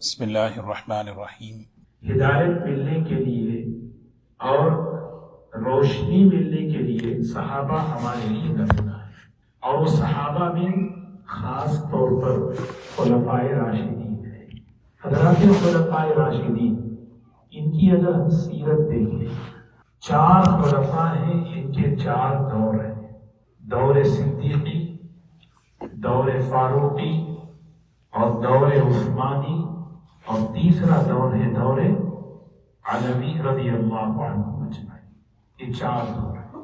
بسم اللہ الرحمن الرحیم۔ ہدایت ملنے کے لیے اور روشنی ملنے کے لیے صحابہ ہمارے لیے نمونہ ہے، اور وہ صحابہ میں خاص طور پر خلفائے راشدین ہیں۔ حضرات خلفائے راشدین، ان کی اگر ہم سیرت دیکھیں، 4 خلفاء ہیں، ان کے 4 دور ہیں: دور صدیقی، دور فاروقی، اور دور عثمانی، اور تیسرا دور ہے دور علوی رضی اللہ عنہ اجمعین۔ یہ 4 دور ہیں۔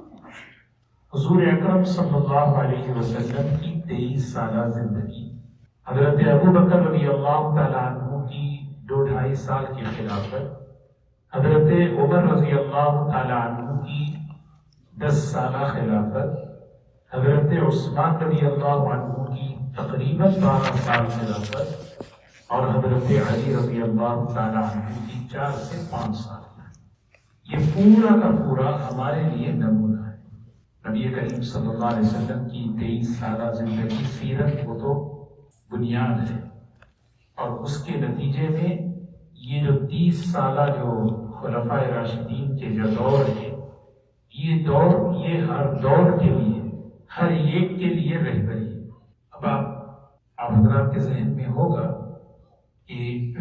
حضور اکرم صلی اللہ علیہ وسلم کی 23 سالہ زندگی، حضرت ابو بکر رضی اللہ تعالیٰ عنہ کی 2-2.5 سال کی خلافت، حضرت عمر رضی اللہ تعالیٰ عنہ کی 10 سالہ خلافت، حضرت عثمان رضی اللہ عنہ کی تقریباً 12 سال خلافت، اور حضرت علی رضی اللہ تعالیٰ عنہ کی 4 سے 5 سال۔ یہ پورا کا پورا ہمارے لیے نمونہ ہے۔ نبی کریم صلی اللہ علیہ وسلم کی 23 سالہ زندگی، سیرت، وہ تو بنیاد ہے، اور اس کے نتیجے میں یہ جو 30 سالہ جو خلفائے راشدین کے جو دور ہے، یہ دور، یہ ہر دور کے لیے، ہر ایک کے لیے رہبری ہے۔ اب آپ حضرات کے ذہن میں ہوگا کہ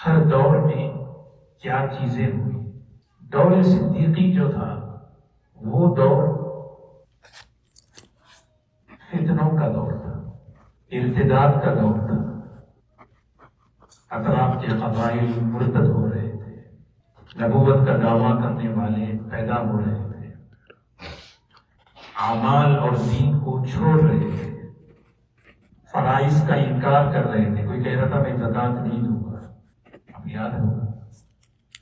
ہر دور میں کیا چیزیں ہوئی۔ دور صدیقی جو تھا، وہ دور فتنوں کا دور تھا، ارتداد کا دور تھا۔ اطراف کے قبائل مرتد ہو رہے تھے، نبوت کا دعویٰ کرنے والے پیدا ہو رہے تھے، اعمال اور دین کو چھوڑ رہے تھے، فرائض کا انکار کر رہے تھے۔ کوئی کہہ رہا تھا میں زکوٰۃ نہیں دوں گا، اب یاد ہوگا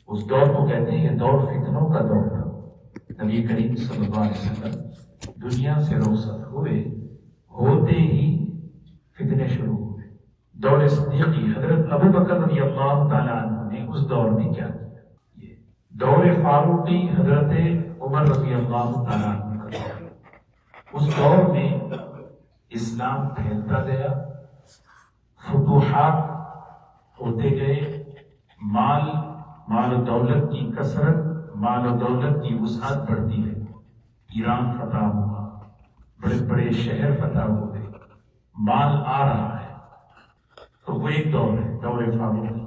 اس دور کو کہتے ہیں یہ دور فتنوں کا دور تھا۔ نبی کریم صلی اللہ علیہ وسلم دنیا سے رخصت ہوئے، ہوتے ہی فتنے شروع ہوئے۔ دور صدیقی، حضرت ابو بکر رضی اللہ تعالیٰ عنہ نے اس دور میں کیا کیا؟ دور فاروقی، حضرت عمر رضی اللہ تعالیٰ عنہ کا دور۔ اس دور میں اسلام پھیلتا گیا، فتوحات ہوتے گئے، مال و دولت کی کثرت، مال و دولت کی وسعت بڑھتی گئی۔ ایران فتح ہوا، بڑے بڑے شہر فتح ہو گئے، مال آ رہا ہے۔ تو وہ ایک دور ہے، دور فاروقی۔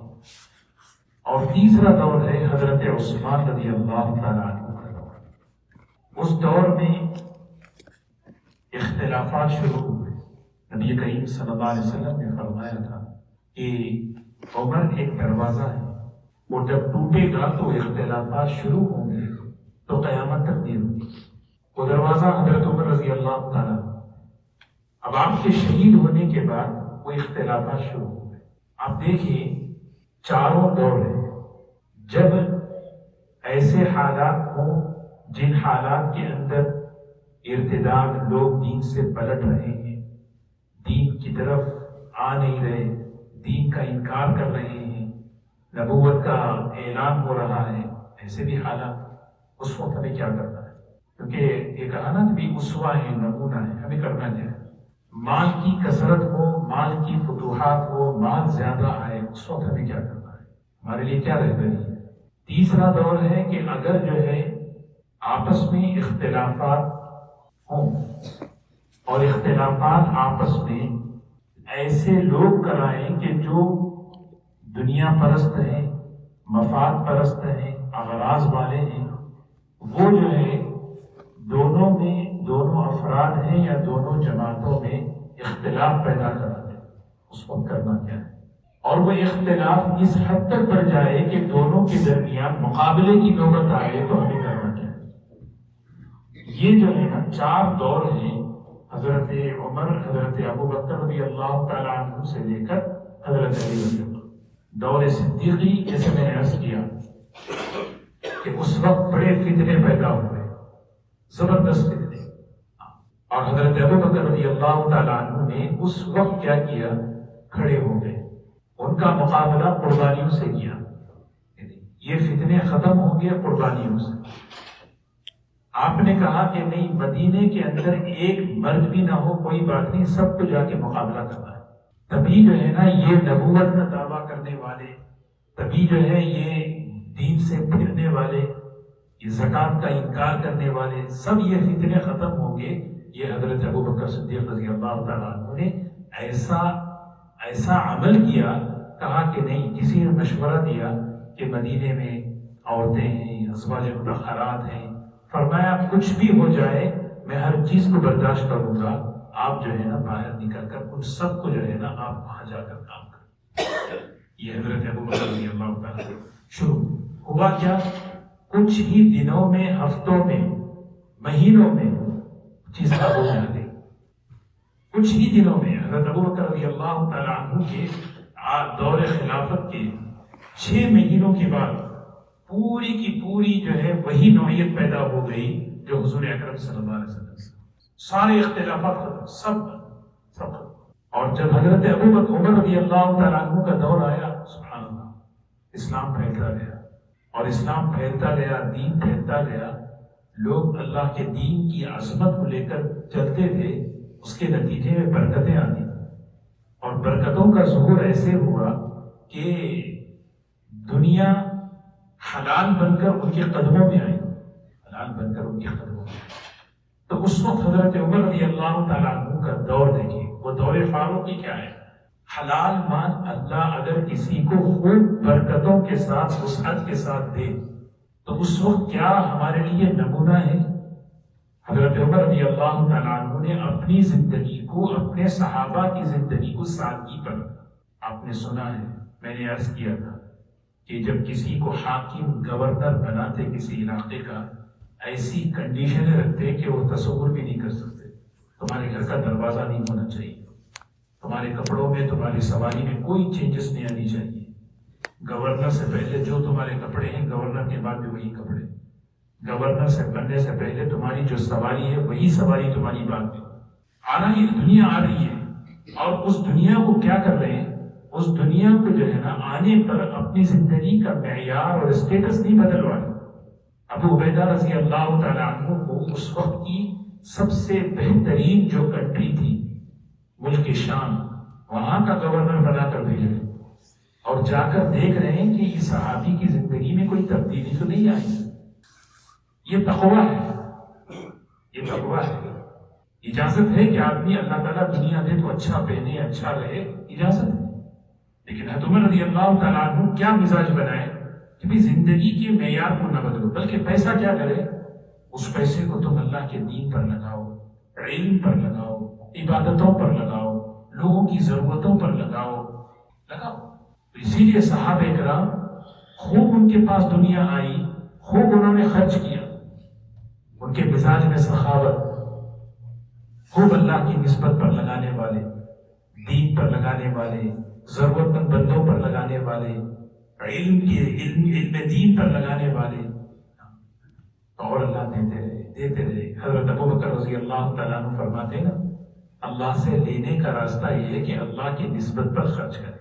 اور تیسرا دور ہے حضرت عثمان رضی اللہ تعالیٰ عنہ کا دور۔ اس دور میں اختلافات شروع ہوئے۔ نبی کریم صلی اللہ علیہ وسلم نے فرمایا تھا کہ عمر ایک دروازہ ہے، وہ جب ٹوٹے گا تو اختلافات شروع ہوں گے تو قیامت تک نہیں ہوگی۔ وہ دروازہ حضرت عمر رضی اللہ تعالیٰ۔ اب آپ کے شہید ہونے کے بعد وہ اختلافات شروع ہو گئے۔ آپ دیکھیں، 4 دور ہیں۔ جب ایسے حالات ہوں جن حالات کے اندر ارتداد، لوگ دین سے پلٹ رہے ہیں، دین کی طرف آ نہیں رہے، دین کا انکار کر رہے ہیں، نبوت کا اعلان ہو رہا ہے، ایسے بھی حالات، اس وقت ہمیں کیا کرنا ہے؟ کیونکہ یہ کہا نا بھی اسوہ ہے، نمونہ ہے، ہمیں کرنا کیا ہے؟ مال کی کثرت ہو، مال کی فتوحات ہو، مال زیادہ آئے، اس وقت ہمیں کیا کرنا ہے؟ ہمارے لیے کیا رہبری ہے؟ تیسرا دور ہے کہ اگر جو ہے آپس میں اختلافات ہوں، اور اختلافات آپس میں ایسے لوگ کرائیں کہ جو دنیا پرست ہیں، مفاد پرست ہیں، اغراض والے ہیں، وہ جو ہے دونوں افراد ہیں یا دونوں جماعتوں میں اختلاف پیدا کرا دیں، اس وقت کرنا کیا ہے؟ اور وہ اختلاف اس حد تک بڑھ جائے کہ دونوں کے درمیان مقابلے کی نوبت آئے تو ہمیں کرنا کیا ہے؟ یہ جو ہے نا 4 دور ہیں، حضرت عمر، حضرت ابو بکر رضی اللہ تعالیٰ عنہ سے لے کر حضرت علی رضی اللہ۔ دور صدیقی، جیسے میں نے عرض کیا کہ اس وقت بڑے فتنے پیدا ہوئے، زبردست فتنے، اور حضرت ابو بکر رضی اللہ تعالیٰ عنہ نے اس وقت کیا کیا؟ کھڑے ہو گئے، ان کا مقابلہ قربانیوں سے کیا۔ یہ فتنے ختم ہوں گے قربانیوں سے۔ آپ نے کہا کہ نہیں، مدینے کے اندر ایک مرد بھی نہ ہو، کوئی بات نہیں، سب کو جا کے مقابلہ کرنا ہے۔ تبھی جو ہے نا یہ نبوت کا دعویٰ کرنے تبھی جو ہے یہ دین سے پھرنے والے، یہ زکوٰۃ کا انکار کرنے والے، سب یہ فتنے ختم ہوں گے۔ یہ حضرت ابوبکر صدیق رضی اللہ تعالیٰ عنہ نے ایسا عمل کیا، کہا کہ نہیں، کسی نے مشورہ دیا کہ مدینے میں عورتیں ہیں، ازواج مطہرات ہیں، فرمایا کچھ بھی ہو جائے میں ہر چیز کو برداشت کروں گا، آپ جو ہے نا باہر نکل کر ان سب کو جو ہے نا آپ وہاں جا کر کام کریں۔ یہ حضرت ابوبکر رضی اللہ تعالیٰ شروع ہوا کیا؟ کچھ ہی دنوں میں، ہفتوں میں، مہینوں میں چیز ہو جاتی۔ کچھ ہی دنوں میں حضرت ابوبکر رضی اللہ تعالیٰ عنہ کے دور خلافت کے 6 مہینوں کے بعد پوری کی پوری جو ہے وہی نوعیت پیدا ہو گئی جو حضور اکرم صلی اللہ علیہ وسلم سے، سارے اختلافات ختم، سب ختم۔ اور جب حضرت ابوبکر عمر رضی اللہ تعالیٰ عنہ کا دور آیا، سبحان اللہ، اسلام پھیلتا گیا اور اسلام پھیلتا گیا، دین پھیلتا گیا، لوگ اللہ کے دین کی عظمت کو لے کر چلتے تھے، اس کے نتیجے میں برکتیں آتی تھیں، اور برکتوں کا ظہور ایسے ہوا کہ دنیا حلال بن کر ان کے قدموں میں آئی، حلال بن کر ان کے قدموں میں آئی۔ تو اس وقت حضرت عمر رضی اللہ تعالیٰ عنہ کا دور دیکھیں، وہ دور فاروقی کیا ہے؟ حلال مال اللہ اگر کسی کو خوب برکتوں کے ساتھ، وسعت کے ساتھ دے تو اس وقت کیا ہمارے لیے نمونہ ہے؟ حضرت عمر رضی اللہ تعالیٰ عنہ نے اپنی زندگی کو، اپنے صحابہ کی زندگی کو سادگی پر رکھا۔ آپ نے سنا ہے، میں نے عرض کیا تھا کہ جب کسی کو حاکم، گورنر بناتے کسی علاقے کا، ایسی کنڈیشنیں رکھتے کہ وہ تصور بھی نہیں کر سکتے۔ تمہارے گھر کا دروازہ نہیں ہونا چاہیے، تمہارے کپڑوں میں، تمہاری سواری میں کوئی چینجز نہیں آنی چاہیے، گورنر سے پہلے جو تمہارے کپڑے ہیں گورنر کے بعد بھی وہی کپڑے، گورنر سے بننے سے پہلے تمہاری جو سواری ہے وہی سواری تمہاری بعد میں۔ آنا ہی دنیا آ رہی ہے، اور اس دنیا کو کیا کر رہے ہیں؟ اس دنیا کو جو ہے نا آنے پر اپنی زندگی کا معیار اور اسٹیٹس نہیں بدلوا رہے۔ ابو عبیدہ رضی اللہ تعالیٰ عنہ کو اس وقت کی سب سے بہترین جو کنٹری تھی، ملک شام، وہاں کا گورنر بنا کر بھیج رہے، اور جا کر دیکھ رہے ہیں کہ اس صحابی کی زندگی میں کوئی تبدیلی تو نہیں آئی۔ یہ تقویٰ ہے، یہ تقویٰ ہے۔ اجازت ہے کہ آدمی اللہ تعالیٰ دنیا دے تو اچھا پہنے، اچھا رہے، اجازت ہے، لیکن حضرت عمر رضی اللہ تعالیٰ عنہ کیا مزاج بنائے کہ بھی زندگی کے معیار کو نہ بدلو، بلکہ پیسہ کیا کرے؟ اس پیسے کو تم اللہ کے دین پر لگاؤ، علم پر لگاؤ، عبادتوں پر لگاؤ، لوگوں کی ضرورتوں پر لگاؤ۔ تو اسی لیے صحابہ کرام خوب ان کے پاس دنیا آئی، خوب انہوں نے خرچ کیا، ان کے مزاج میں سخاوت، خوب اللہ کی نسبت پر لگانے والے، دین پر لگانے والے، ضرورت مند بندوں پر لگانے والے، علم دین پر لگانے والے، اور اللہ دیتے رہے۔ حضرت ابوبکر رضی اللہ تعالیٰ عنہ فرماتے ہیں نا، اللہ سے لینے کا راستہ یہ ہے کہ اللہ کی نسبت پر خرچ کرے۔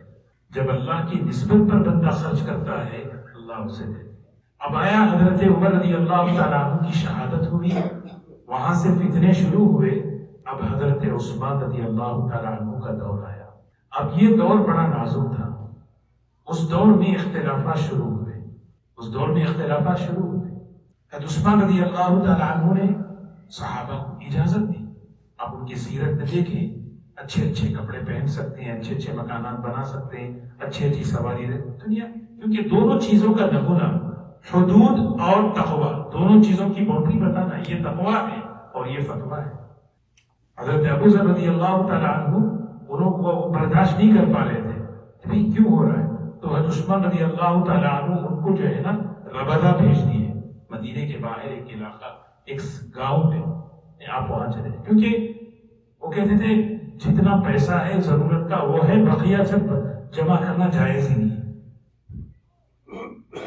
جب اللہ کی نسبت پر بندہ خرچ کرتا ہے، اللہ اسے دے۔ اب آیا حضرت عمر رضی اللہ تعالیٰ عنہ کی شہادت ہوئی، وہاں سے فتنے شروع ہوئے۔ اب حضرت عثمان رضی اللہ تعالیٰ عنہ کا دور آیا۔ اب یہ دور بڑا نازک تھا، اس دور میں اختلافات شروع ہوئے، حضرت عثمان رضی اللہ تعالیٰ عنہ نے صحابہ کو اجازت دی، آپ ان کی سیرت میں دیکھیں، اچھے اچھے کپڑے پہن سکتے ہیں، اچھے اچھے مکانات بنا سکتے ہیں، اچھی سواری دنیا، کیونکہ دونوں چیزوں کا نمونہ حدود اور تقویٰ، دونوں چیزوں کی باؤنڈری بتانا، یہ تقویٰ ہے اور یہ فتویٰ ہے۔ حضرت ابو ذر رضی اللہ تعالیٰ عنہ انہوں کو برداشت نہیں کر پا رہے تھے کہ بھئی کیوں ہو رہا ہے، تو حضرت عثمان رضی اللہ تعالیٰ عنہ ان کو جو ہے نا ربضہ بھیج دیے، مدینے کے باہر ایک علاقہ، ایک گاؤں میں، آپ وہاں چلے، کیونکہ وہ کہتے تھے جتنا پیسہ ہے ضرورت کا وہ ہے، بقیہ سب جمع کرنا جائز ہی نہیں ہے۔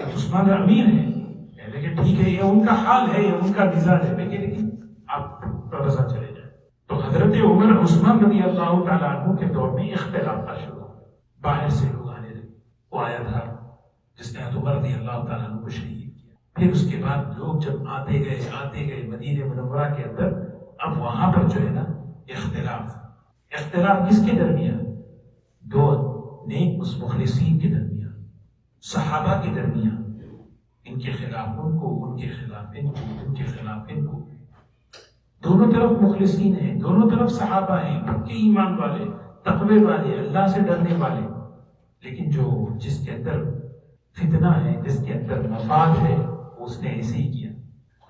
عثمان امیر ہے، لیکن ٹھیک ہے، یہ ان کا حال ہے، یہ ان کا مزاج ہے، لیکن آپ ربضہ چلے جائیں۔ تو حضرت عمر عثمان رضی اللہ تعالیٰ عنہ کے دور میں اختلافات شروع ہوئے، باہر سے لوگ آنے لگے۔ وہ آیا تھا جس نے حضرت عمر رضی اللہ تعالیٰ عنہ کو شہید کیا۔ پھر اس کے بعد لوگ جب آتے گئے مدینہ منورہ کے اندر، اب وہاں پر جو ہے نا اختلاف کس کے درمیان؟ دو نیک مخلصین کے درمیان، صحابہ کے درمیان ان کے خلاف ان کو، ان کے خلاف ان کو، ان کے خلاف ان کو، دونوں طرف مخلصین ہیں، دونوں طرف صحابہ ہیں، پکے ایمان والے، تقوی والے، اللہ سے ڈرنے والے، لیکن جس کے اندر فتنہ ہے، جس کے اندر مفاد ہے، اس نے ایسے ہی کیا۔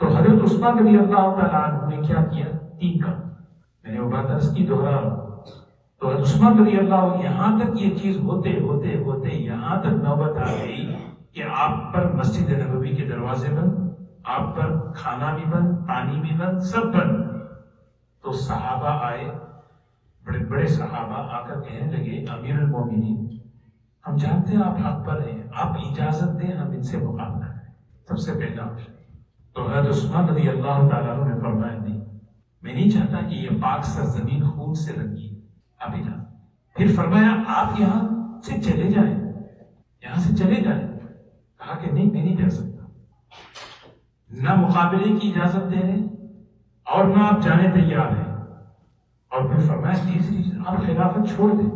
تو حضرت عثمان رضی اللہ تعالیٰ عنہ نے کیا کیا؟ 3 کام میں نے وہ بات عرض کی، دوہرا رہا ہوں۔ تو حضرت عثمان رضی اللہ عنہ یہاں تک یہ چیز ہوتے ہوتے ہوتے یہاں تک نوبت آ گئی کہ آپ پر مسجد نبوی کے دروازے بند، آپ پر کھانا بھی بند، پانی بھی بند، سب بند۔ تو صحابہ آئے، بڑے بڑے صحابہ آ کر کہنے لگے امیر المومنین، ہم جانتے ہیں آپ حق پر ہیں، آپ اجازت دیں ہم ان سے مقابلہ کریں۔ سب سے پہلا تو حضرت عثمان رضی اللہ تعالیٰ عنہ نے فرمایا نہیں، میں نہیں چاہتا کہ یہ پاک سرزمین خون سے رنگی، آپ اجازت۔ پھر فرمایا آپ یہاں سے چلے جائیں، یہاں سے چلے جائیں۔ کہا کہ نہیں، میں نہیں جا سکتا، نہ مقابلے کی اجازت دے رہے اور نہ آپ جانے تیار ہیں۔ اور پھر فرمایا تیسری چیز، آپ خلافت چھوڑ دیں۔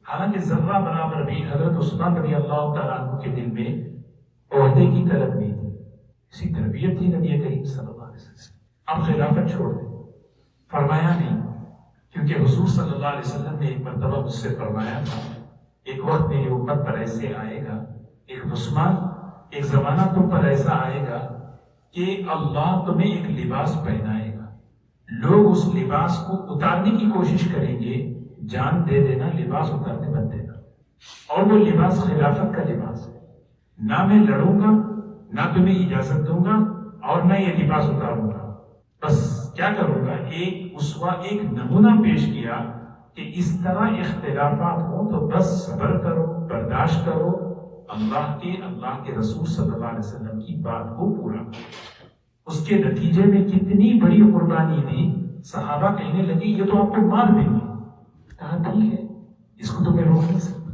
حالانکہ ذرہ برابر بھی حضرت عثمان رضی اللہ تعالیٰ عنہ کے دل میں عہدے کی طلب نہیں تھی، اسی تربیت تھی نبی کریم صلی اللہ علیہ وسلم، آپ خلافت چھوڑ دیں۔ فرمایا نہیں، کیونکہ حضور صلی اللہ علیہ وسلم نے ایک مرتبہ مجھ سے فرمایا تھا ایک وقت میری امت پر ایسے آئے گا، ایک عثمان، ایک زمانہ تم پر ایسا آئے گا کہ اللہ تمہیں ایک لباس پہنائے گا، لوگ اس لباس کو اتارنے کی کوشش کریں گے، جان دے دینا لباس اتارنے مت دینا، اور وہ لباس خلافت کا لباس ہے، نہ میں لڑوں گا، نہ تمہیں اجازت دوں گا، اور نہ یہ لباس اتاروں گا، بس کیا کروں گا، ایک اسوہ، ایک نمونہ پیش کیا کہ اس طرح اختلافات ہوں تو بس صبر کرو، برداشت کرو، اللہ کے رسول صلی اللہ علیہ وسلم کی بات کو پورا کرو۔ اس کے نتیجے میں کتنی بڑی قربانی دی، صحابہ کہنے لگے یہ تو آپ کو مار دیں گے، کہا ٹھیک ہے، اس کو تو میں روک نہیں سکتا۔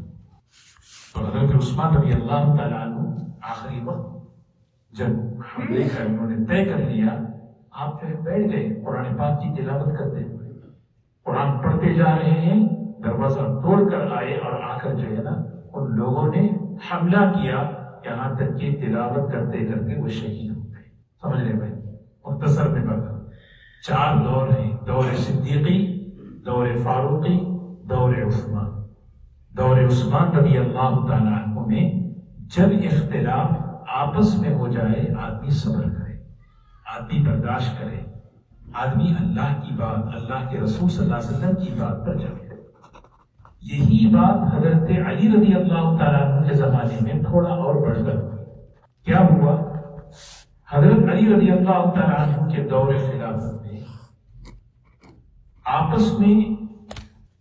تو حضرت عثمان رضی اللہ تعالیٰ عنہ آخری وقت جب حملے کا انہوں نے طے کر لیا، آپ جو ہے بیٹھ گئے قرآن پاک کی تلاوت کرتے ہوئے، قرآن پڑھتے جا رہے ہیں، دروازہ توڑ کر آئے اور آ کر جو ہے نا ان لوگوں نے حملہ کیا، یہاں تک کہ تلاوت کرتے کرتے وہ شہید ہو گئے۔ سمجھ رہے بھائی؟ مختصر میں بتا 4 دور ہیں، دور صدیقی، دور فاروقی، دور عثمان۔ دور عثمان رضی اللہ تعالیٰ عنہ میں جب اختلاف آپس میں ہو جائے آدمی صبر کرے، آدمی برداشت کرے، آدمی اللہ کی بات، اللہ کے رسول صلی اللہ علیہ وسلم کی بات پر چلے۔ یہی بات حضرت علی رضی اللہ تعالیٰ عنہ کے زمانے میں تھوڑا اور بڑھ کر ہوئی۔ کیا ہوا؟ حضرت علی رضی اللہ تعالیٰ عنہ کے دور خلافت میں آپس میں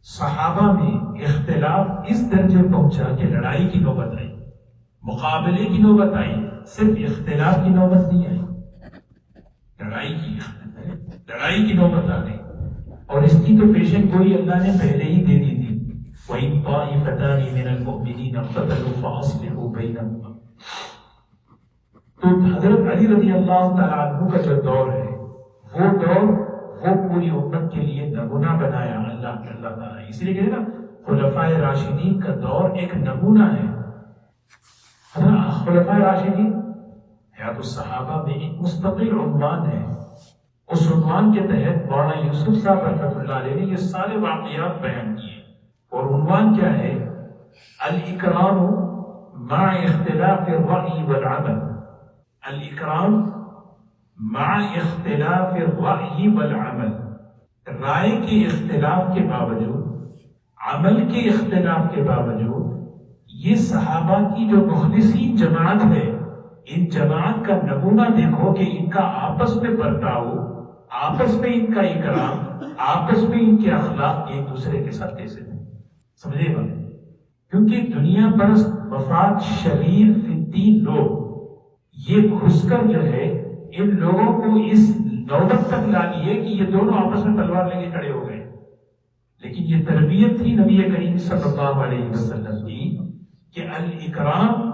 صحابہ میں اختلاف اس درجے پہنچا کہ لڑائی کی نوبت آئی، مقابلے کی نوبت آئی، صرف اختلاف کی نوبت نہیں آئی، لڑائی کی نوبت آ گئی، اور اس کی تو پیشن گوئی اللہ نے پہلے ہی دے دی تھی، وَإِن طَائِفَتَانِ مِنَ الْمُؤْمِنِينَ اقْتَتَلُوا فَأَصْلِحُوا بَيْنَهُمَا۔ تو حضرت علی رضی اللہ تعالیٰ عنہ کا جو دور ہے، وہ دور وہ پوری امت کے لیے نمونہ بنایا اللہ تعالیٰ نے۔ اس لیے کہتے ہیں نا خلفائے راشدین کا دور ایک نمونہ ہے۔ خلفائے راشدین حیات الصحابہ میں ایک مستقل عنوان ہے، اس عنوان کے تحت مولانا یوسف صاحب رحمۃ اللہ علیہ نے یہ سارے واقعات بیان کیے، اور عنوان کیا ہے؟ الاکرام مع اختلاف الرأی والعمل۔ الاکرام مع اختلاف الرأی والعمل، رائے کے اختلاف کے باوجود، عمل کے اختلاف کے باوجود، یہ صحابہ کی جو مخلصین جماعت ہے، ان جماعت کا نمونہ دیکھو کہ ان کا آپس میں برتاؤ، آپس میں ان کا اکرام، آپس میں ان کے اخلاق ایک دوسرے کے ساتھ کیسے ہیں۔ سمجھے بات؟ کیونکہ دنیا پرست مفاد شریر فدین لوگ یہ گھس کر جو ہے ان لوگوں کو اس نوبت تک لا لیے کہ یہ دونوں آپس میں تلوار لے کے کھڑے ہو گئے، لیکن یہ تربیت تھی نبی کریم صلی اللہ علیہ وسلم کی کہ الاکرام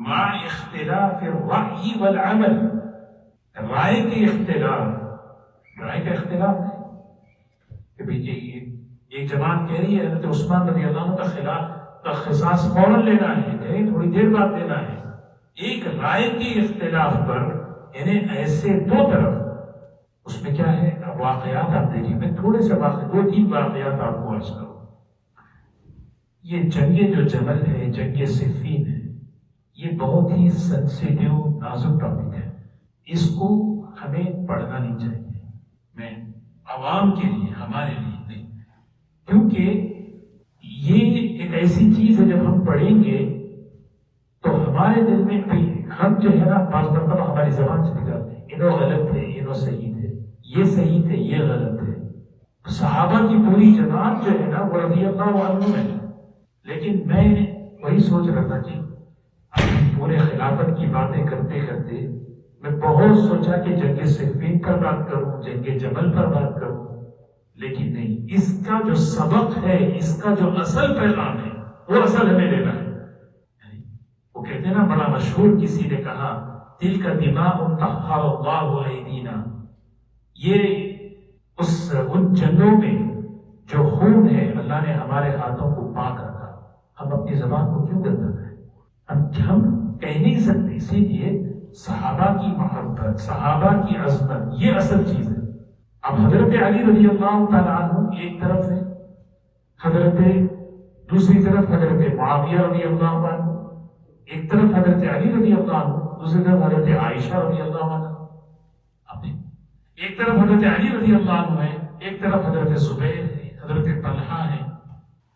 مع اختلاف الرأی والعمل، رائے کے اختلاف، رائے کا اختلاف ہے کہ بھئی ایک جماعت کہہ رہی ہے حضرت عثمان رضی اللہ عنہ کا خلاف کا قصاص فوراً لینا ہے، کہیں تھوڑی دیر بعد دینا ہے، ایک رائے کے اختلاف پر یعنی ایسے دو طرف، اس میں کیا ہے؟ اب واقعات آپ دیکھیں، میں تھوڑے سے دو تین واقعات آپ کو عرض کروں۔ یہ جنگ جو جمل ہے، جنگ صفین ہے، یہ بہت ہی سینسیٹیو نازک ٹاپک ہے، اس کو ہمیں پڑھنا نہیں چاہیے، میں عوام کے لیے، ہمارے لیے نہیں، کیونکہ یہ ایک ایسی چیز ہے جب ہم پڑھیں گے تو ہمارے دل میں ہم جو ہے نا بعض مرتبہ ہماری زبان سے نکالتے ہیں انہوں غلط تھے، انہوں صحیح تھے، یہ صحیح تھے، یہ غلط تھے۔ صحابہ کی پوری جماعت جو ہے نا وہ رضی اللہ عنہ ہے، لیکن میں وہی سوچ رہا تھا کہ پورے خلافت کی باتیں کرتے کرتے میں بہت سوچا کہ جنگ صفین پر بات کروں، جنگ جمل پر بات کروں، لیکن نہیں، اس کا جو سبق ہے، اس کا جو اصل پیغام ہے وہ اصل ہمیں لینا ہے۔ وہ کہتے ہیں نا، بڑا مشہور کسی نے کہا، دل کا دماغ طہر اللہ ایدینا، یہ ان جنگوں میں جو خون ہے اللہ نے ہمارے ہاتھوں کو پاک رکھا، ہم اپنی زبان کو کیوں گندا کریں؟ ہم کہہ نہیں سکتے، اسی لیے صحابہ کی محبت، صحابہ کی عظمت، یہ اصل چیز ہے۔ اب حضرت علی رضی اللہ تعالیٰ عنہ ایک طرف ہے، دوسری طرف حضرت معاویہ رضی اللہ عنہ، ایک طرف حضرت علی رضی اللہ عنہ، دوسری طرف حضرت عائشہ رضی اللہ عنہ۔ ایک طرف حضرت علی رضی اللہ عنہ ہے، ایک طرف حضرت زبیر ہے، حضرت طلحہ ہے۔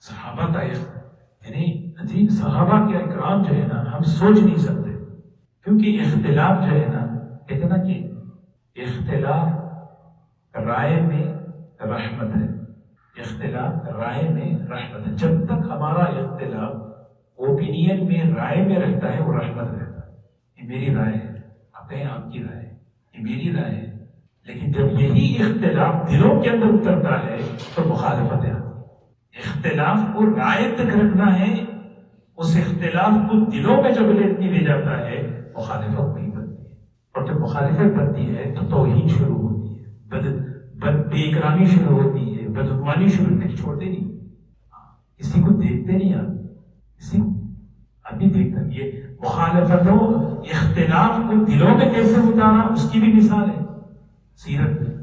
صحابہ کا یعنی عجیب، صحابہ کے اکرام جو ہے نا ہم سوچ نہیں سکتے، کیونکہ اختلاف جو ہے نا، کہتے نا کہ اختلاف رائے میں رحمت ہے، اختلاف رائے میں رحمت ہے۔ جب تک ہمارا اختلاف اوپینین میں، رائے میں رہتا ہے، وہ رحمت رہتا ہے۔ یہ میری رائے ہے، آپ کہیں آپ کی رائے ہے، یہ میری رائے ہے، لیکن جب یہی اختلاف دلوں کے اندر اترتا ہے تو مخالفت ہے۔ اختلاف کو رائے تک رکھنا ہے، اس اختلاف کو دلوں میں جب لے جاتا ہے مخالفت نہیں بنتی ہے، اور جب مخالفت بنتی ہے تو توہین شروع ہوتی ہے، بے اکرامی شروع ہوتی ہے، بدعنوانی شروع ہوتی ہے۔ چھوڑتے نہیں، کسی کو دیکھتے نہیں، آپ کسی کو ابھی دیکھتا نہیں۔ یہ مخالفتوں، اختلاف کو دلوں میں کیسے اتارا، اس کی بھی مثال ہے سیرت میں۔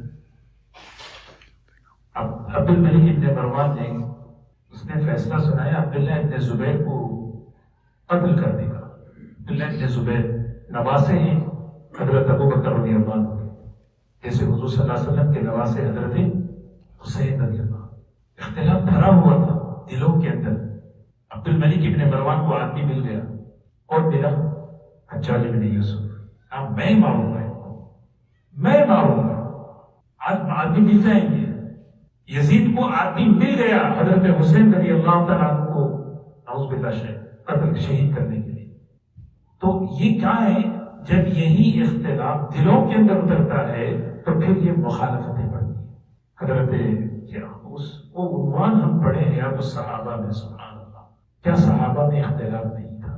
اب عبد الملک ابن مروان نے اس نے فیصلہ سنایا عبداللہ ابن زبیر کو قتل کرنے کا۔ عبداللہ ابن زبیر نواسے ہیں حضرت ابو بکر رضی اللہ عنہ، جیسے حضور صلی اللہ علیہ وسلم کے نواسے حضرت حسین رضی اللہ عنہ۔ اختلاف بھرا ہوا تھا دلوں کے اندر۔ عبد الملک ابن مروان کو آدمی مل گیا، اور ملا حجاج ابن یوسف، اب میں ماروں گا، میں ماروں گا۔ آدمی مل جائیں گے، یزید کو آدمی مل گیا حضرت حسین رضی اللہ تعالیٰ عنہ کو نعوذ باللہ قتل شہید کرنے کے لیے۔ تو یہ کیا ہے؟ جب یہی اختلاف دلوں کے اندر اترتا ہے تو پھر یہ مخالفتیں بڑھتی ہیں۔ حضرت وہ عنوان ہم پڑھے ہیں اب صحابہ میں، سبحان اللہ، کیا صحابہ میں اختلاف نہیں تھا؟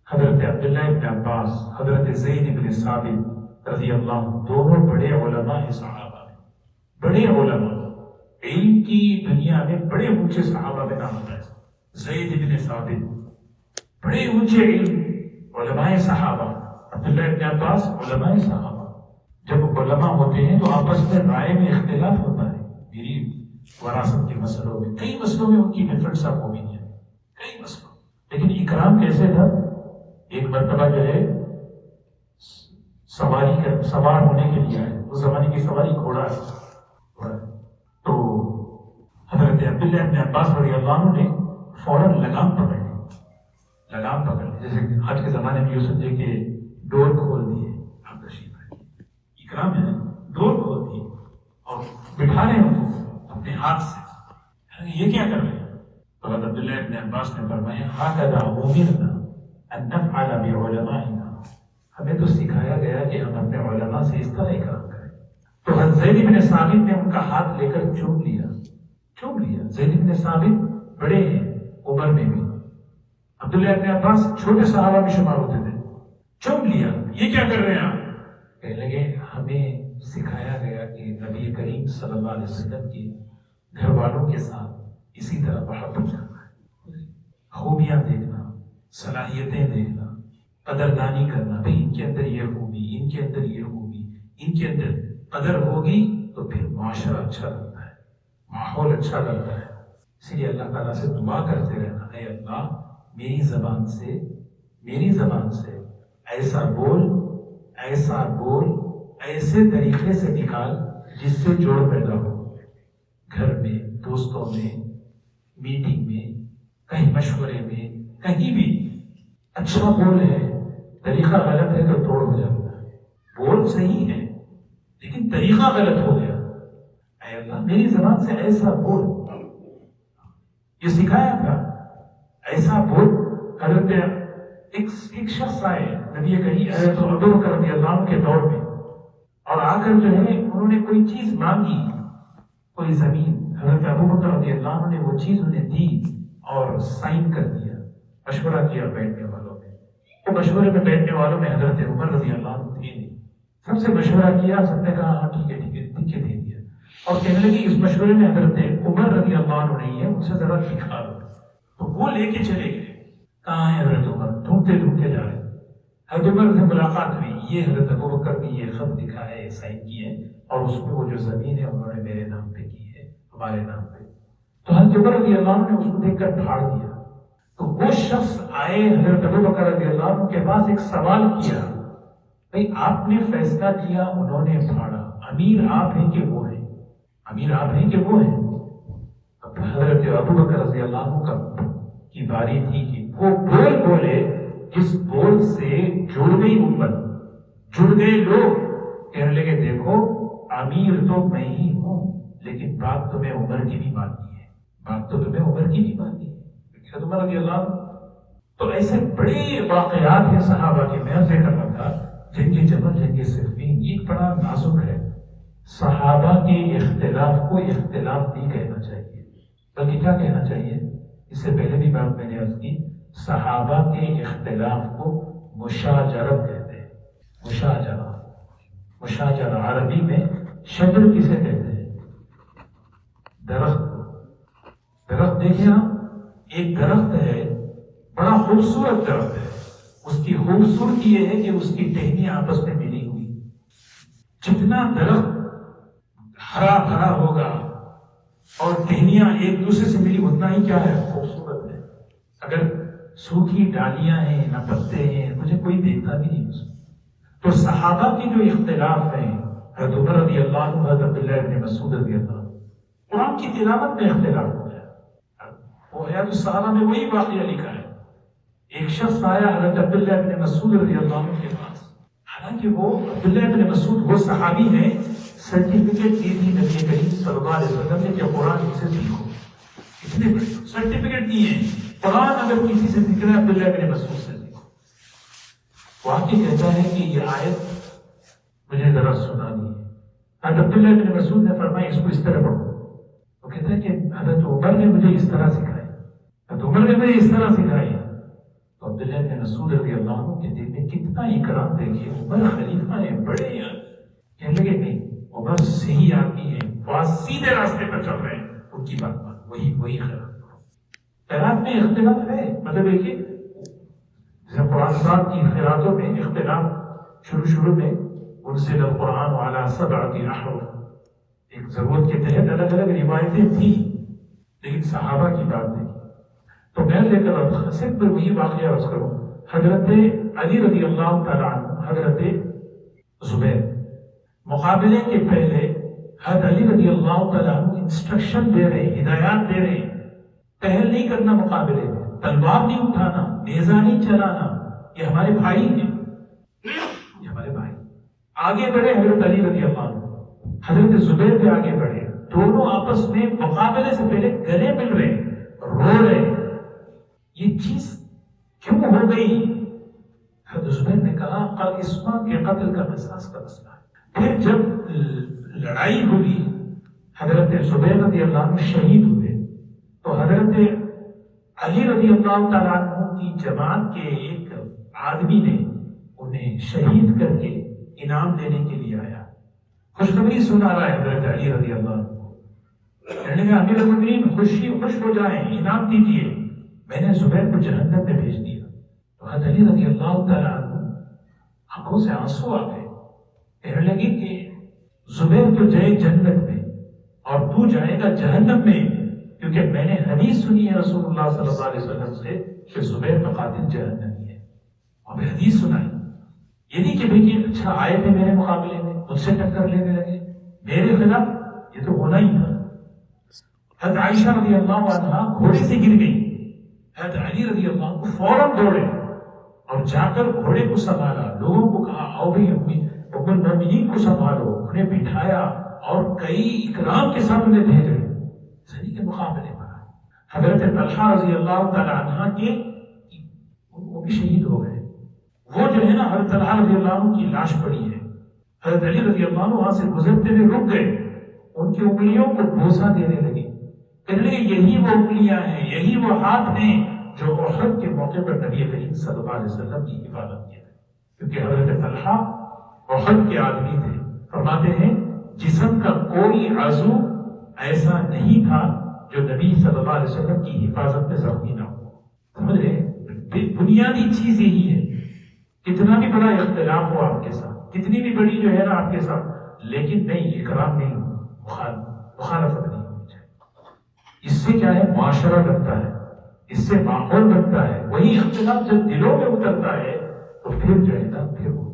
حضرت عبداللہ ابن عباس، حضرت زید ابن ثابت رضی اللہ عنہ، دونوں بڑے علماء ہیں صحابہ میں، بڑے علماء، علم کی دنیا میں بڑے اونچے صحابہ میں نام ہوتا ہے۔ زید ابن ثابت بڑے اونچے علم علماء صحابہ، عبداللہ ابن عباس علماء صحابہ۔ جب علماء ہوتے ہیں تو آپس میں رائے میں اختلاف ہوتا ہے، میری وراثت کے مسئلوں میں، کئی مسئلوں میں ان کی ڈفرنس آف اوپینین ہے، کئی مسئلوں۔ لیکن اکرام کیسے تھا؟ ایک مرتبہ جو ہے سوار ہونے کے لیے آئے، اس زمانے کی سواری گھوڑا ہے، تو حضرت عبداللہ ابن عباس رضی اللہ عنہ نے فوراً لگام پکڑ لی، لگام پکڑ لی، جیسے آج کے زمانے میں یوں سمجھے کہ ڈور کھول دیے، آپ تشریف رکھیے، اکرام ہے، ڈور کھول دیے اور بٹھا رہے ہیں ان کو اپنے ہاتھ سے۔ یہ کیا کر رہے ہیں؟ تو حضرت عبداللہ ابن عباس نے فرمایا، ہاکذا امرنا ان نفعل بعلمائنا، ہمیں تو سکھایا گیا کہ ہم اپنے علماء سے اس طرح اکرام کریں۔ تو حضرت زید بن ثابت نے ان کا ہاتھ لے کر چوم لیا۔ زید بن ثابت بڑے ہیں عمر میں بھی، عبداللہ ابن عباس چھوٹے صحابہ میں شمار ہوتے تھے، چوم لیا۔ یہ کیا کر رہے ہیں آپ؟ کہنے لگے ہمیں سکھایا گیا کہ نبی کریم صلی اللہ علیہ وسلم کی گھر والوں کے ساتھ اسی طرح محبت کرنا ہے، خوبیاں دیکھنا، صلاحیتیں دیکھنا، قدردانی کرنا، بھئی ان کے اندر یہ خوبی، ان کے اندر یہ خوبی، ان کے اندر قدر ہوگی تو پھر معاشرہ اچھا لگتا ہے، ماحول اچھا لگتا ہے۔ اس لیے اللہ تعالیٰ سے دعا کرتے رہنا، اے اللہ میری زبان سے ایسا بول ایسے طریقے سے نکال جس سے جوڑ پیدا ہو، گھر میں، دوستوں میں، میٹنگ میں، کہیں مشورے میں، کہیں بھی اچھا بول ہے، طریقہ غلط ہے تو توڑ ہو جاتا ہے۔ بول صحیح ہے لیکن طریقہ غلط ہو گیا، اے اللہ میری زبان سے ایسا بول، یہ سکھایا تھا، ایسا بول۔ حضرت ایک شخص آئے نبی کریم حضرت ابو بکر رضی اللہ عنہ کے دور میں، اور آ کر جو ہے انہوں نے کوئی چیز مانگی، کوئی زمین۔ حضرت ابو بکر رضی اللہ عنہ نے وہ چیز انہیں دی اور سائن کر دیا، مشورہ کیا بیٹھنے والوں میں۔ وہ مشورے میں بیٹھنے والوں میں حضرت عمر رضی اللہ عنہ تھے نہیں، سب سے مشورہ کیا، سب نے کہا ہاں ٹھیک ہے لکھ کے دے دیا، اور کہنے لگی اس مشورے میں حضرت عمر رضی اللہ عنہ نہیں ہے، ان سے ذرا دکھا دو۔ تو وہ لے کے چلے گئے، کہاں ہے حضرت عمر؟ ڈھونڈتے جا رہے۔ حضرت عمر سے ملاقات ہوئی، یہ حضرت ابو بکر نے یہ خط لکھا ہے، سائن کی ہے، اور اس میں وہ جو زمین ہے انہوں نے میرے نام پہ کی ہے، ہمارے نام پہ۔ تو حضرت عمر رضی اللہ عنہ نے اس کو دیکھ کر پھاڑ دیا۔ تو وہ شخص آئے حضرت ابو بکر رضی اللہ عنہ کے پاس، ایک سوال کیا، بھئی آپ نے فیصلہ کیا، انہوں نے پھاڑا، امیر آپ ہیں کہ وہ ہیں؟ امیر آپ ہیں کہ وہ ہیں؟ اب حضرت ابو بکر رضی اللہ عنہ کی باری تھی کہ وہ بول بولے جس بول سے جڑ گئی امت، جڑ گئے لوگ، کہنے لگے دیکھو امیر تو میں ہی ہوں لیکن بات تمہیں عمر کی بھی ماننی ہے، بات تو تمہیں عمر کی بھی ماننی ہے، حضرت عمر رضی اللہ عنہ۔ تو ایسے بڑے واقعات ہیں صحابہ کے، میں ذکر کرنا تھا، جنگ جمل، جنگ صفین، یہ بڑا نازک ہے۔ صحابہ کے اختلاف کو اختلاف نہیں کہنا چاہیے، بلکہ کیا کہنا چاہیے؟ اس سے پہلے بھی بات میں نے عرض کی، صحابہ کے اختلاف کو مشاجرت کہتے ہیں۔ مشاجرہ عربی میں شجر کسے کہتے ہیں؟ درخت دیکھیں آپ، ایک درخت ہے، بڑا خوبصورت درخت ہے، اس کی خوبصورتی یہ ہے کہ اس کی ٹہنیاں آپس میں ملی ہوئی، جتنا درخت ہرا بھرا ہوگا اور ٹہنیاں ایک دوسرے سے ملی اتنا ہی کیا ہے؟ خوبصورت ہے۔ اگر سوکھی ڈالیاں ہیں، نہ پتے ہیں، مجھے کوئی دیکھتا بھی نہیں اس میں۔ تو صحابہ کی جو اختلاف ہیں، حضرت عمر رضی اللہ عنہ، حضرت عبداللہ بن مسعود رضی اللہ عنہ، قرآن کی تلاوت میں اختلاف ہو گیا۔ وہ حیات الصحابہ میں وہی واقعہ لکھا ہے، ایک شخص آیا حضرت عبداللہ بن مسعود رضی اللہ عنہ کے پاس، حالانکہ وہ عبداللہ بن مسعود وہ صحابی ہیں، سرٹیفکیٹ دی تھی نبی کریم صلی اللہ علیہ وسلم نے کہ قرآن سے سیکھو، اتنے بڑے سرٹیفکیٹ دیے ہیں، قرآن اگر کسی سے سیکھ رہا ہے عبداللہ بن مسعود سے سیکھو۔ واقعی کہتا ہے کہ یہ آیت مجھے ذرا سنانی ہے۔ حضرت عبداللہ بن مسعود نے فرمایا اس کو اس طرح پڑھو۔ وہ کہتا ہے کہ حضرت عمر نے مجھے اس طرح سکھایا، حضرت عمر نے مجھے اس طرح سکھائی۔ تو عبداللہ بن مسعود رضی اللہ عنہ کے دل میں کتنا اکرام، دیکھیے عمر خلیفہ ہیں، بڑے ہیں، کہنے لگے نہیں، عمر صحیح آدمی ہے، وہ سیدھے راستے پر چل رہے ہیں، ان کی بات وہی خیرات کرو۔ خیرات میں اختلاف ہے، مطلب ہے کہ جیسے قرآن پاک کی خیراتوں میں اختلاف شروع میں انزل القرآن علی سبعۃ احرف، ایک ضرورت کے تحت الگ الگ روایتیں تھیں، لیکن صحابہ کی بات نہیں۔ تو میں لے کر صرف وہی واقعہ عرض کروں، حضرت علی رضی اللہ تعالیٰ عنہ، حضرت زبیر، مقابلے کے پہلے حضرت علی رضی اللہ تعالیٰ عنہ انسٹرکشن دے رہے، ہدایات دے رہے، پہل نہیں کرنا مقابلے میں، تلوار نہیں اٹھانا، نیزہ نہیں چلانا، یہ ہمارے بھائی ہیں، یہ ہمارے بھائی۔ آگے بڑھے حضرت علی رضی اللہ عنہ، حضرت زبیر بھی آگے بڑھے، دونوں آپس میں مقابلے سے پہلے گلے مل رہے، رو رہے، یہ چیز کیوں ہو گئی؟ حضرت زبیر نے کہا اسما کے قتل کا قصاص کا مسئلہ ہے۔ پھر جب لڑائی ہوئی، حضرت زبیر رضی اللہ عنہ شہید ہوئے، تو حضرت علی رضی اللہ تعالیٰ عنہ کی جماعت کے ایک آدمی نے انہیں شہید کر کے انعام دینے کے لیے آیا، خوشخبری سنا رہا ہے حضرت علی رضی اللہ عنہ کو، کہنے لگا امیر المومنین خوش ہو جائیں، انعام دیجیے۔ میں نے زبیر کو جہنم میں بھیج دیا، تو حضرت علی رضی اللہ تعالیٰ عنہ آنکھوں سے آنسو آ گئے، کہنے لگے کہ زبیر تو جائے جنت میں اور تو جائے گا جہنم میں، کیونکہ میں نے حدیث سنی ہے رسول اللہ صلی اللہ علیہ وسلم سے کہ زبیر کا قاتل جہنمی ہے، اور حدیث سنائی۔ یہ نہیں کہ بھئی اچھا آئے تھے میرے مقابلے میں، مجھ سے ٹکر لینے لگے میرے خلاف، یہ تو ہونا ہی تھا۔ حضرت عائشہ رضی اللہ عنہا گھوڑے سے گر گئی، حضرت علی رضی اللہ عنہ فوراً دوڑے اور جا کر گھوڑے کو سنبھالا، لوگوں کو کہا آؤ بھائی ام المومنین کو سنبھالو، انہیں بٹھایا اور کئی اکرام کے ساتھ انہیں بھیج رہے صحیح کے مقابلے پر۔ حضرت طلحہ رضی اللہ تعالی عنہ کے وہ بھی شہید ہو گئے، وہ جو ہے نا حضرت طلحہ رضی اللہ عنہ کی لاش پڑی ہے، حضرت علی رضی اللہ عنہ وہاں سے گزرتے ہوئے رک گئے، ان کی انگلیوں کو بوسہ دینے لگے، کہنے لگے یہی وہ انگلیاں ہیں، یہی وہ ہاتھ ہیں جو احد کے موقع پر نبی کریم صلی اللہ علیہ وسلم کی حفاظت کیے تھے، کیونکہ حضرت طلحہ احد کے آدمی تھے۔ فرماتے ہیں جسم کا کوئی عضو ایسا نہیں تھا جو نبی صلی اللہ علیہ وسلم کی حفاظت میں زخمی نہ ہو۔ سمجھ رہے ہیں؟ بنیادی چیز یہی ہے، کتنا بھی بڑا اختلاف ہو آپ کے ساتھ، کتنی بھی بڑی جو ہے نا آپ کے ساتھ، لیکن نہیں اکرام نہیں ہو، مخالفت نہیں ہونی چاہیے۔ اس سے کیا ہے معاشرہ بنتا ہے، اس سے ماحول بنتا ہے، وہی اختلاف جب دلوں میں اترتا ہے تو پھر جو ہے نا پھر وہ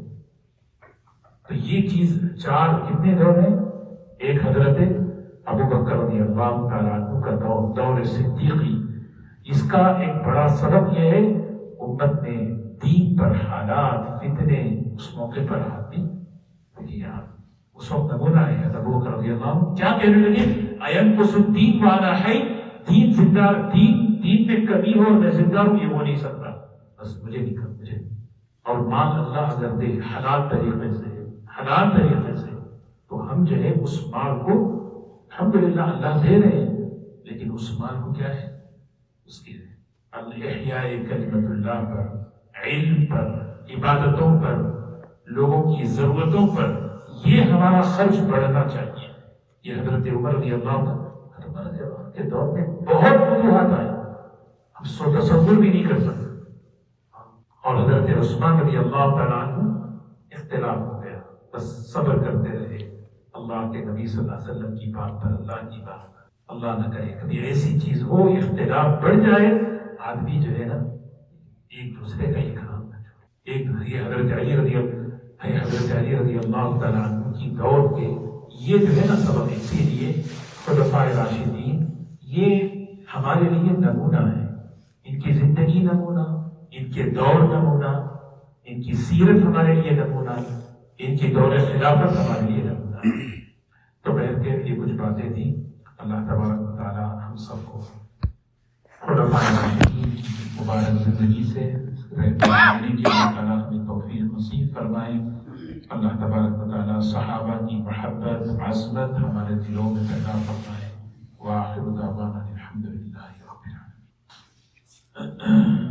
تو یہ چیز چار کتنے دور ہیں؟ ایک حضرت ابو بکر رضی اللہ تعالیٰ عنہ کا دور صدیقی، اس کا ایک بڑا سبب یہ ہے امت نے دین پر حالات فتنے اس موقع پر آدمی کیا، اس وقت نمونہ ہے ابو بکر رضی اللہ عنہ کیا کہنے لگے، اینقص الدین وانا حی، دین زندہ، دین میں کمی ہو میں زندہ ہوں یہ ہو نہیں سکتا، بس مجھے نکل مجھے، اور مال اللہ اگر دے حلال طریقے سے تو ہم جو ہے اس مال کو الحمدللہ اللہ دے رہے ہیں، لیکن اس مال کو کیا ہے اس کی احیاء کلمت اللہ پر، علم پر، عبادتوں پر، لوگوں کی ضرورتوں پر یہ ہمارا خرچ بڑھنا چاہیے۔ یہ حضرت عمر رضی اللہ عنہ کے دور میں بہت فتوحات آئے، ہم تصور بھی نہیں کر سکتے، اور حضرت عثمان رضی اللہ تعالیٰ عنہ اختلاف ہو گیا، بس صبر کرتے رہے، اللہ کے نبی صلی اللہ علیہ وسلم کی بات پر، اللہ کی بات پر، اللہ نہ کرے کبھی ایسی چیز ہو اختلاف بڑھ جائے، آدمی جو ہے نا ایک دوسرے کا اکرام نہ چھوڑے۔ ایک دوسرے حضرت علی رضی اللہ تعالیٰ عنہ کی دور کے یہ جو ہے نا سبب، اسی لیے خلفائے راشدین یہ ہمارے لیے نمونہ ہے، ان کی زندگی نمونہ، ان کے دور نمونہ، ان کی سیرت ہمارے لیے نمونہ، ان کی دور خلافت ہمارے لیے نمونہ۔ تو بہر کے یہ کچھ باتیں تھیں، اللہ تبارک و تعالیٰ ہم سب کو خلفائے راشدین کی مبارک زندگی سے رہنے کی اللہ تعالیٰ ہمیں توفیق نصیب فرمائے۔ اللہ تبارک و تعالیٰ صحابہ کی محبت، عظمت ہمارے دلوں میں پیدا فرمائے۔ وآخر دعوانا الحمدللہ رب العالمین۔